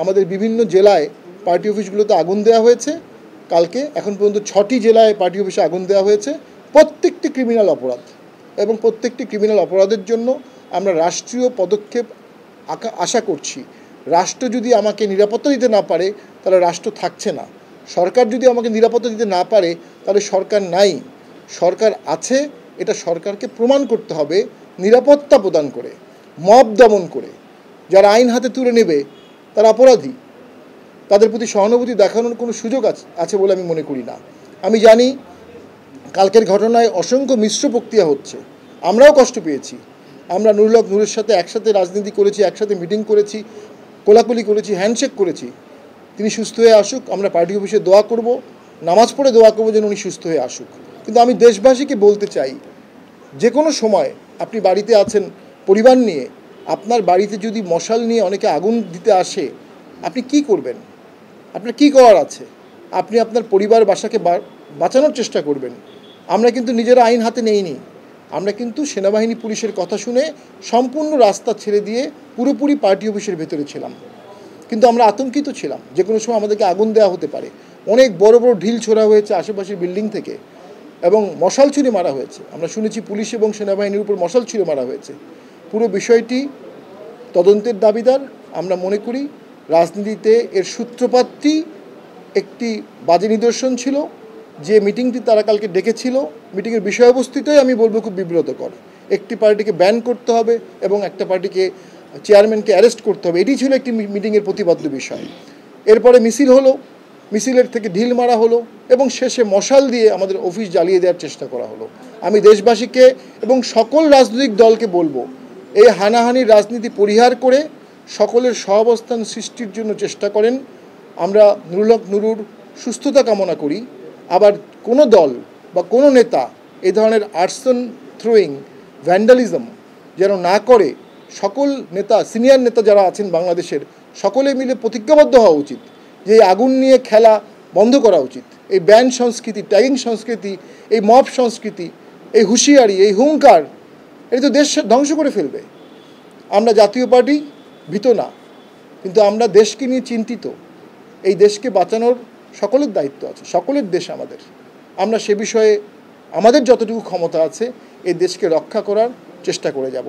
আমাদের বিভিন্ন জেলায় পার্টি অফিসগুলোতে আগুন দেওয়া হয়েছে। কালকে এখন পর্যন্ত 6টি জেলায় পার্টি অফিসে আগুন দেওয়া হয়েছে। প্রত্যেকটি ক্রিমিনাল অপরাধ এবং প্রত্যেকটি ক্রিমিনাল অপরাধের জন্য আমরা রাষ্ট্রীয় পদক্ষেপ আশা করছি। রাষ্ট্র যদি আমাকে নিরাপত্তা দিতে না পারে তাহলে রাষ্ট্র থাকছে না। সরকার যদি আমাকে নিরাপত্তা দিতে না পারে তাহলে সরকার নাই। সরকার আছে, এটা সরকারকে প্রমাণ করতে হবে নিরাপত্তা প্রদান করে, মব দমন করে। যারা আইন হাতে তুলে নেবে তারা অপরাধী, তাদের প্রতি সহানুভূতি দেখানোর কোনো সুযোগ আছে বলে আমি মনে করি না। আমি জানি কালকের ঘটনায় অসংখ্য মিশ্র প্রক্রিয়া হচ্ছে, আমরাও কষ্ট পেয়েছি। আমরা নুরুল হক নূরের সাথে একসাথে রাজনীতি করেছি, একসাথে মিটিং করেছি, কোলাকুলি করেছি, হ্যান্ডশেক করেছি। তিনি সুস্থ হয়ে আসুক, আমরা পার্টি অফিসে দোয়া করব, নামাজ পড়ে দোয়া করবো যেন উনি সুস্থ হয়ে আসুক। কিন্তু আমি দেশবাসীকে বলতে চাই, যে কোনো সময় আপনি বাড়িতে আছেন পরিবার নিয়ে, আপনার বাড়িতে যদি মশাল নিয়ে অনেকে আগুন দিতে আসে, আপনি কি করবেন? আপনার কি করার আছে? আপনি আপনার পরিবার বাসাকে বাঁচানোর চেষ্টা করবেন। আমরা কিন্তু নিজেরা আইন হাতে নেইনি, আমরা কিন্তু সেনাবাহিনী পুলিশের কথা শুনে সম্পূর্ণ রাস্তা ছেড়ে দিয়ে পুরোপুরি পার্টি অফিসের ভেতরে ছিলাম। কিন্তু আমরা আতঙ্কিত ছিলাম, যে কোনো সময় আমাদেরকে আগুন দেওয়া হতে পারে। অনেক বড় বড় ঢিল ছোড়া হয়েছে আশেপাশের বিল্ডিং থেকে এবং মশাল ছুঁড়ে মারা হয়েছে। আমরা শুনেছি পুলিশ এবং সেনাবাহিনীর উপর মশাল ছুঁড়ে মারা হয়েছে। পুরো বিষয়টি তদন্তের দাবিদার। আমরা মনে করি রাজনীতিতে এর সূত্রপাতটি একটি বাজে নিদর্শন ছিল। যে মিটিংটি তারা কালকে ডেকেছিল, মিটিংয়ের বিষয়বস্তুটাই আমি বলবো খুব বিব্রতকর। একটি পার্টিকে ব্যান করতে হবে এবং একটা পার্টিকে চেয়ারম্যানকে অ্যারেস্ট করতে হবে, এটি ছিল একটি মিটিংয়ের প্রতিপাদ্য বিষয়। এরপরে মিছিল হলো, মিছিলের থেকে ঢিল মারা হলো এবং শেষে মশাল দিয়ে আমাদের অফিস জ্বালিয়ে দেওয়ার চেষ্টা করা হলো। আমি দেশবাসীকে এবং সকল রাজনৈতিক দলকে বলবো, এই হানাহানির রাজনীতি পরিহার করে সকলের সহাবস্থান সৃষ্টির জন্য চেষ্টা করেন। আমরা নুরুল হক নুরুর সুস্থতা কামনা করি। আবার কোনো দল বা কোনো নেতা এই ধরনের আর্সন থ্রোয়িং, ভ্যান্ডালিজম যেন না করে। সকল নেতা, সিনিয়র নেতা যারা আছেন বাংলাদেশের, সকলে মিলে প্রতিজ্ঞাবদ্ধ হওয়া উচিত যে এই আগুন নিয়ে খেলা বন্ধ করা উচিত। এই ব্যান সংস্কৃতি, ট্যাগিং সংস্কৃতি, এই মব সংস্কৃতি, এই হুঁশিয়ারি, এই হুঙ্কার, এটা তো দেশ ধ্বংস করে ফেলবে। আমরা জাতীয় পার্টি ভীত না, কিন্তু আমরা দেশকে নিয়ে চিন্তিত। এই দেশকে বাঁচানোর সকলের দায়িত্ব আছে, সকলের দেশ আমাদের। আমরা সে বিষয়ে আমাদের যতটুকু ক্ষমতা আছে এই দেশকে রক্ষা করার চেষ্টা করে যাব।